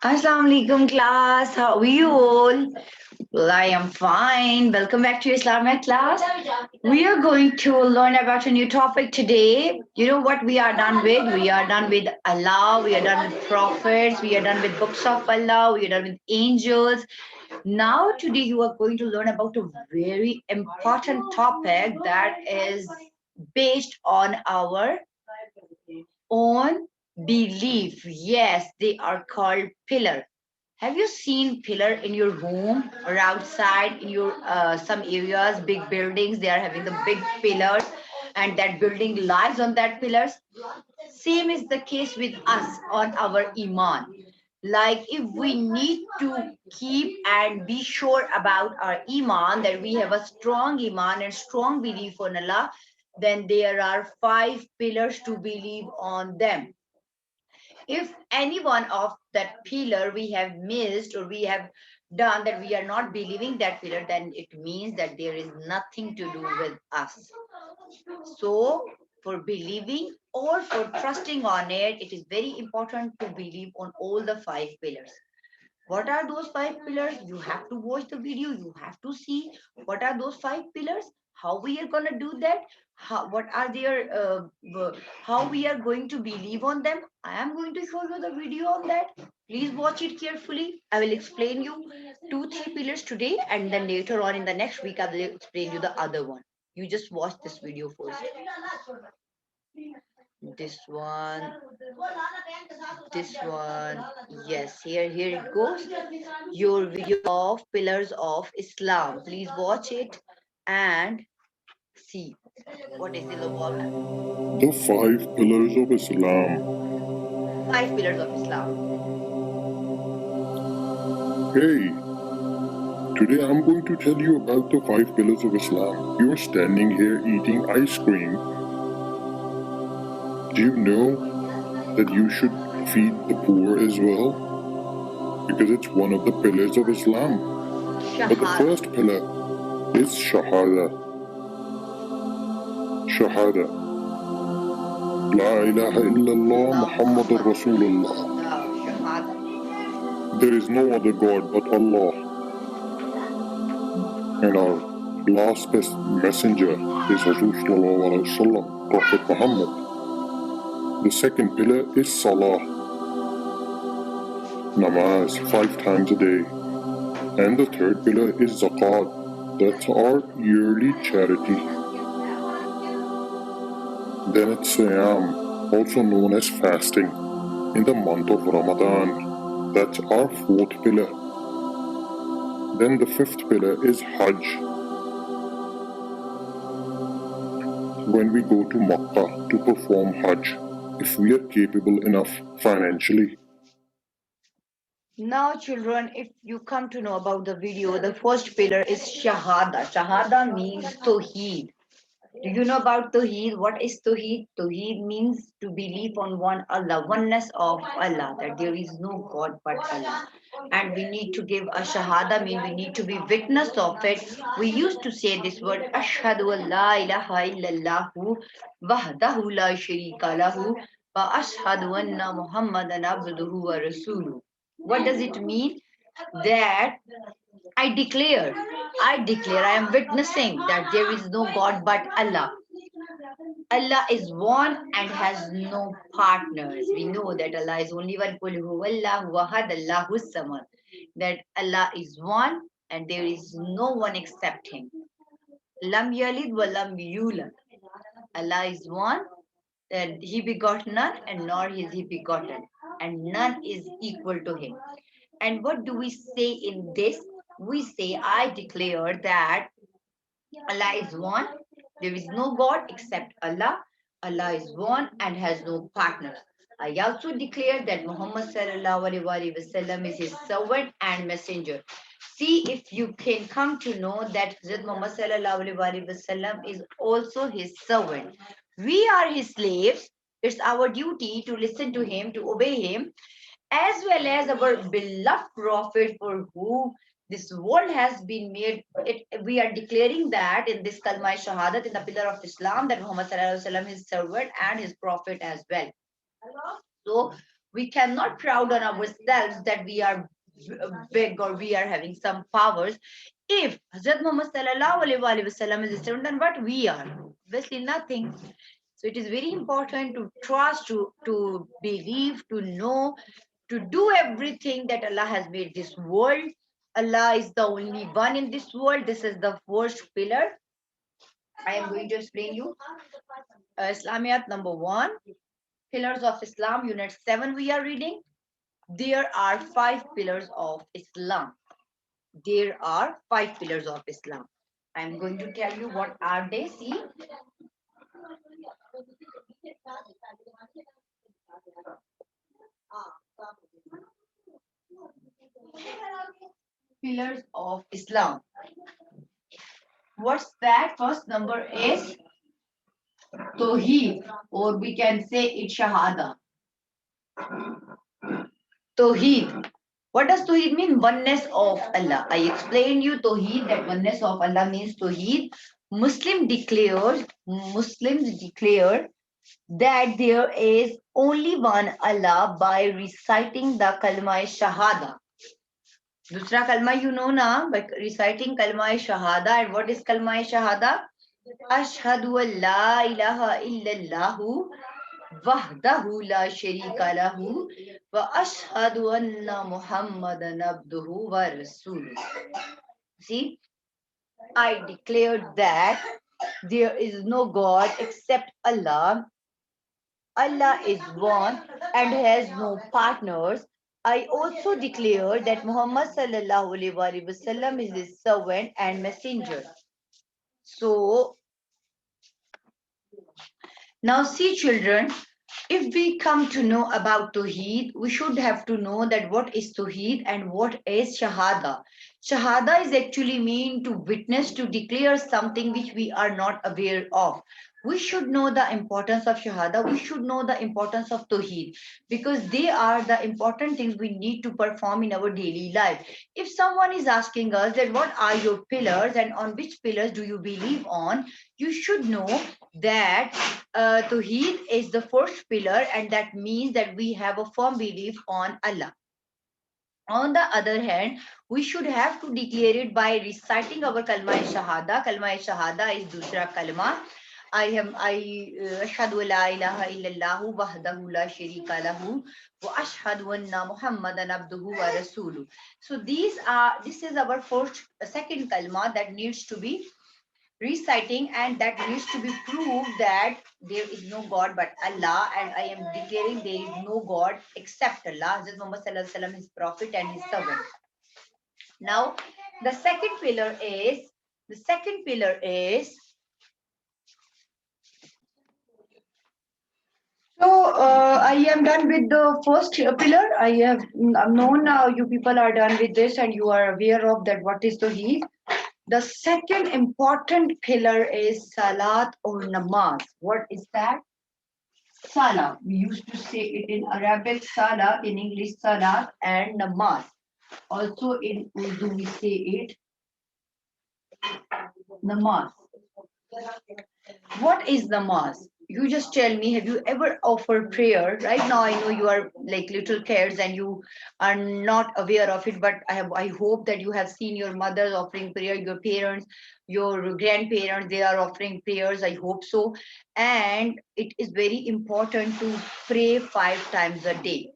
Assalamu alaikum class. How are you all? Well, I am fine. Welcome back to Islamic class. We are going to learn about a new topic today. You know what we are done with? We are done with Allah. We are done with prophets. We are done with books of Allah. We are done with angels. Now, today you are going to learn about a very important topic that is based on our own belief. Yes, they are called pillar. Have you seen pillar in your home or outside in your some areas, big buildings? They are having the big pillars, and that building lies on that pillars. Same is the case with us on our iman. Like if we need to keep and be sure about our iman, that we have a strong iman and strong belief on Allah, then there are five pillars to believe on them. If any one of that pillar we have missed or we have done that we are not believing that pillar, then it means that there is nothing to do with us. So for believing or for trusting on it, it is very important to believe on all the five pillars. What are those five pillars? You have to watch the video. You have to see what are those five pillars, how we are going to do that, what are their, how we are going to believe on them. I am going to show you the video on that. Please watch it carefully. I will explain you two, three pillars today, and then later on in the next week, I will explain you the other one. You just watch this video first. This one, this one. Yes, here it goes. Your video of pillars of Islam. Please watch it and see what is it about. The five pillars of Islam. Five pillars of Islam. Hey, today I'm going to tell you about the five pillars of Islam. You're standing here eating ice cream. Do you know that you should feed the poor as well? Because it's one of the pillars of Islam. But the first pillar is Shahada. Shahada. La ilaha illallah Muhammadur Rasulullah. There is no other God but Allah. And our last best messenger is Rasulullah, Prophet Muhammad. The second pillar is Salah, namaz 5 times a day. And the third pillar is Zakat, that's our yearly charity. Then it's Siyam, also known as fasting, in the month of Ramadan, that's our fourth pillar. Then the fifth pillar is Hajj. When we go to Makkah to perform Hajj, if we are capable enough financially. Now, children, if you come to know about the video, the first pillar is Shahada. Shahada means Tawheed. Do you know about Tawheed? What is Tawheed? Tawheed means to believe on one Allah, oneness of Allah, that there is no God but Allah. And we need to give a Shahada, mean we need to be witness of it. We used to say this word, Ashhadu an la ilaha illallahu wahdahu la sharika lahu wa ashhadu anna Muhammadan abduhu wa rasuluhu. What does it mean? That I declare, I am witnessing that there is no God but Allah. Allah is one and has no partners. We know that Allah is only one. Qul huwallahu ahad, Allahus samad. That Allah is one and there is no one except Him. Lam yalid wa lam yulad. Allah is one, and He begot none, and nor is He begotten, and none is equal to Him. And what do we say in this? We say, I declare that Allah is one. There is no God except Allah. Allah is one and has no partners. I also declare that Muhammad sallallahu alaihi wasallam is his servant and messenger. See if you can come to know that Hazrat Muhammad sallallahu alaihi wasallam is also his servant. We are his slaves. It's our duty to listen to him, to obey him, as well as our beloved prophet for whom this world has been made. We are declaring that in this Kalma Shahadat, in the pillar of Islam, that Muhammad Sallallahu Alaihi Wasallam is servant and his prophet as well. So We cannot proud on ourselves that we are big or we are having some powers. If Hazrat Muhammad sallallahu alaihi wasallam is different than what we are, obviously nothing. So it is very important to trust, to believe, to know, to do everything that Allah has made this world. Allah is the only one in this world. This is the first pillar. I am going to explain you. Islamiyat number 1, pillars of Islam, unit 7 we are reading. There are 5 pillars of Islam. There are 5 pillars of Islam. I am going to tell you what are they. See, pillars of Islam. What's that? First number is Tawheed, or we can say it Shahada. Tawheed. What does Tawheed mean? Oneness of Allah. I explained you Tawheed, that oneness of Allah means Tawheed. Muslims declare that there is only one Allah by reciting the Kalma Shahada. Dusra kalma you know na, by reciting Kalma Shahada. And what is Kalma Shahada? Ashhadu an la ilaha illallahu wahdahu la sharika lahu wa ashhadu anna Muhammadan abduhu wa rasuluh. See, I declared that there is no God except Allah. Allah is one and has no partners. I also declare that Muhammad sallallahu alaihi wasallam is his servant and messenger. So now see children, if we come to know about Tawheed, we should have to know that what is Tawheed and what is Shahada. Shahada is actually mean to witness, to declare something which we are not aware of. We should know the importance of Shahada. We should know the importance of Tawheed, because they are the important things we need to perform in our daily life. If someone is asking us that what are your pillars and on which pillars do you believe on, you should know that Tawheed is the first pillar, and that means that we have a firm belief on Allah. On the other hand, we should have to declare it by reciting our Kalma Shahada. Kalma Shahada is dusra kalma. I ashhadu la ilaha illallah wahdahu la sharika lahu wa ashhadu anna Muhammadan abduhu wa rasuluh. So this is our second kalma that needs to be reciting, and that needs to be proved that there is no God but Allah, and I am declaring there is no God except Allah. Hazrat Muhammad sallallahu alaihi wasallam, his prophet and his servant. Now, the second pillar is so I am done with the first pillar. I have known now you people are done with this and you are aware of that what is Tawheed. The second important pillar is Salat or Namaz. What is that? Salah. We used to say it in Arabic, Salah, in English, Salat, and Namaz. Also in Urdu, we say it Namaz. What is namaz? You just tell me, have you ever offered prayer? Right now, I know you are like little kids and you are not aware of it, but I hope that you have seen your mother offering prayer, your parents, your grandparents, they are offering prayers. I hope so. And it is very important to pray 5 times a day.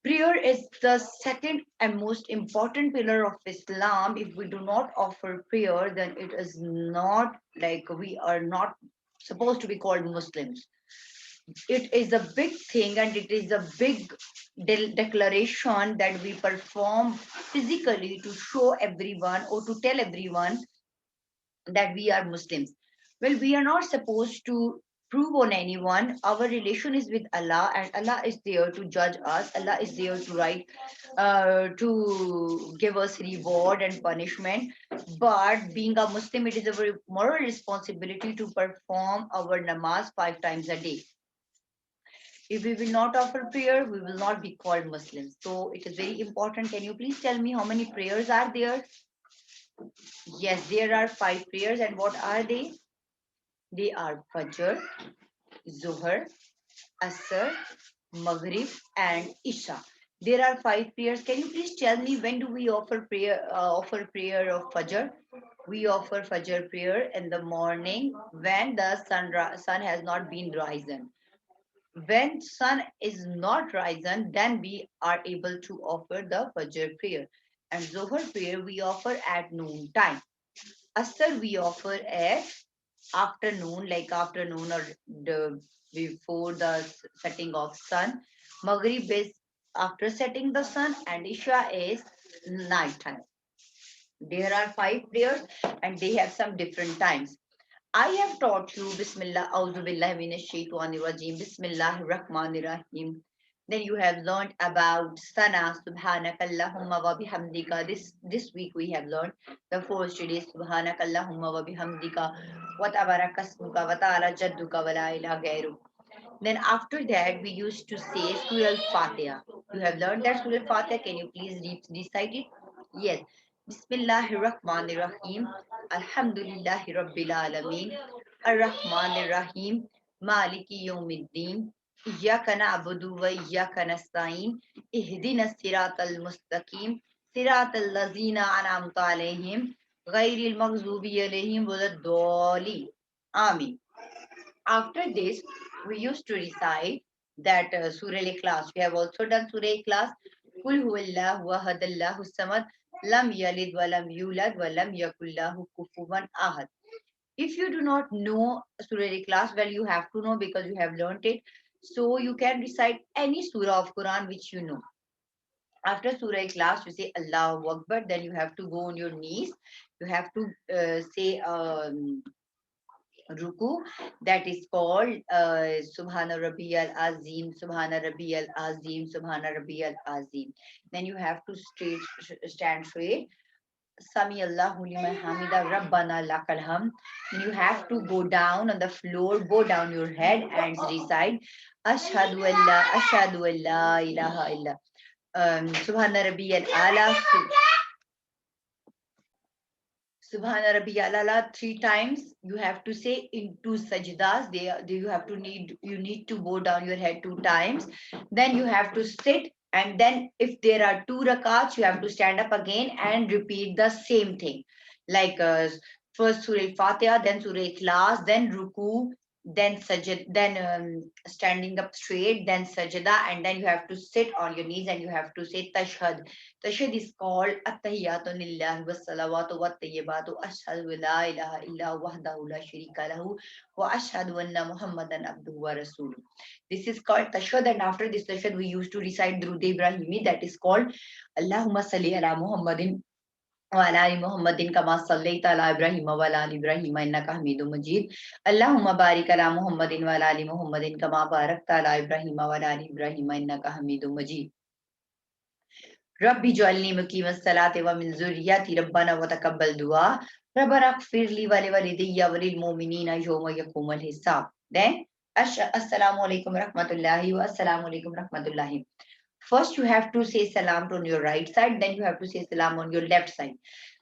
Prayer is the second and most important pillar of Islam. If we do not offer prayer, then it is not like we are not supposed to be called Muslims. It is a big thing and it is a big declaration that we perform physically to show everyone or to tell everyone that we are Muslims. Well, we are not supposed to prove on anyone. Our relation is with Allah, and Allah is there to judge us. Allah is there to to give us reward and punishment. But being a Muslim, it is our moral responsibility to perform our namaz 5 times a day. If we will not offer prayer, we will not be called Muslims. So it is very important. Can you please tell me how many prayers are there? Yes, there are 5 prayers, and what are they? They are Fajr, Zuhr, Asr, Maghrib, and Isha. There are 5 prayers. Can you please tell me when do we offer prayer? Offer prayer of Fajr. We offer Fajr prayer in the morning when the sun has not been risen. When sun is not risen, then we are able to offer the Fajr prayer. And Zohar prayer we offer at noon time. Asr we offer at afternoon, like afternoon or the before the setting of sun. Maghrib is after setting the sun, and Isha is night time. There are 5 prayers and they have some different times. I have taught you Bismillah, Auzu Billahi Minash Shaitanir Rajim, Bismillahir Rahmanir Rahim. Then you have learned about Sana, Subhanakallahumma wa bihamdika. This week we have learned the first today, Subhanakallahumma wa bihamdika, wa tabarakasmuka, wa ta'ala jadduka, wa la ilaha ghayruk. Then after that, we used to say Surah Al-Fatiha. You have learned that Surah Al-Fatiha. Can you please recite it? Yes. Bismillahir Rahmanir Rahim. Alhamdulillahi Rabbil Alameen. Ar-Rahmanir Rahim. Maliki Yawmiddin. Iyyaka na'budu wa iyyaka nasta'in. Ihdina siratal mustaqim. Siratal lazina an'amta alayhim. Ghayril maghzubi alayhim waladdallin. Amin. After this, we used to recite that Surah Ikhlas. We have also done Surah Ikhlas. Kul huwallahu ahadallahu samad lam yalid wa lam yulad wa lam yakullahu kufuwan ahad. If you do not know Surah Ikhlas, well, you have to know because you have learnt it. So you can recite any surah of Quran which you know. After Surah Ikhlas, you say Allahu Akbar. Then you have to go on your knees. You have to say ruku, that is called Subhana Rabbiyal Azim, Subhana Rabbiyal Azim, Subhana Rabbiyal Azim. Then you have to stand straight. Sami Allahu liman hamida Rabbana lakal hamd. Then you have to go down on the floor, bow down your head and recite Ashhadu an la ilaha illa. Subhana Rabbiyal Ala. Subhana Rabbiyal Ala 3 times. You have to say in 2 sajdas. You have to need to bow down your head 2 times. Then you have to sit, and then if there are 2 rakats, you have to stand up again and repeat the same thing. Like first Surah Fatiha, then Surah Ikhlas, then Ruku, then sajid, then standing up straight, then sajda, and then you have to sit on your knees and you have to say tashhad. Tashhad is called At-Tahiyyatu lillahi was-salawatu wat-tayyibatu ashhadu an la ilaha illa wahdahu la sharika lahu wa ashhadu anna Muhammadan abduhu wa rasuluh. This is called tashhad, and after this tashhad we used to recite Durud Ibrahimi, that is called Allahumma salli ala Muhammadin وعلى آل محمد كما صليت على إبراهيم وعلى آل إبراهيم إنك حميد مجيد اللهم بارك على محمد وعلى آل محمد كما باركت على إبراهيم وعلى آل إبراهيم إنك حميد مجيد ربي اجعلني مقيم الصلاة ومن ذريتي ربنا وتقبل دعاء ربنا اغفر لي ولوالدي وللمؤمنين يوم يقوم الحساب. Then Assalamu alaikum rahmatullahi wa assalamu alaikum rahmatullahi. First, you have to say salam on your right side, then you have to say salam on your left side.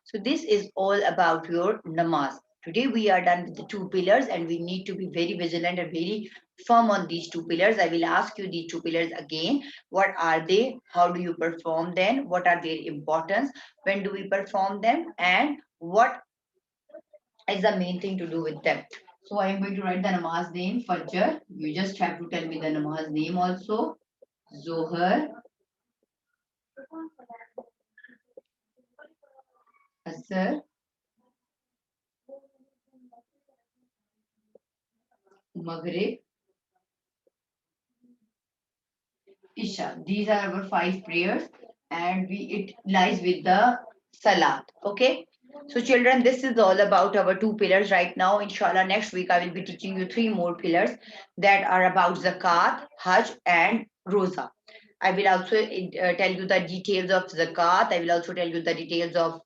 So this is all about your namaz. Today we are done with the 2 pillars, and we need to be very vigilant and very firm on these 2 pillars. I will ask you these 2 pillars again. What are they? How do you perform them? What are their importance? When do we perform them? And what is the main thing to do with them? So I am going to write the namaz name, Fajr. You just have to tell me the namaz name also. Zohar, Asr, Maghrib, Isha. These are our 5 prayers, and it lies with the Salat. Okay. So children, this is all about our 2 pillars right now. Inshallah, next week I will be teaching you 3 more pillars that are about Zakat, Hajj, and Roza. I will also tell you the details of Zakat. I will also tell you the details of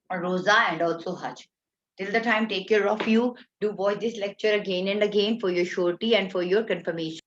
Roza and also Hajj. Till the time, take care of you. Do watch this lecture again and again for your surety and for your confirmation.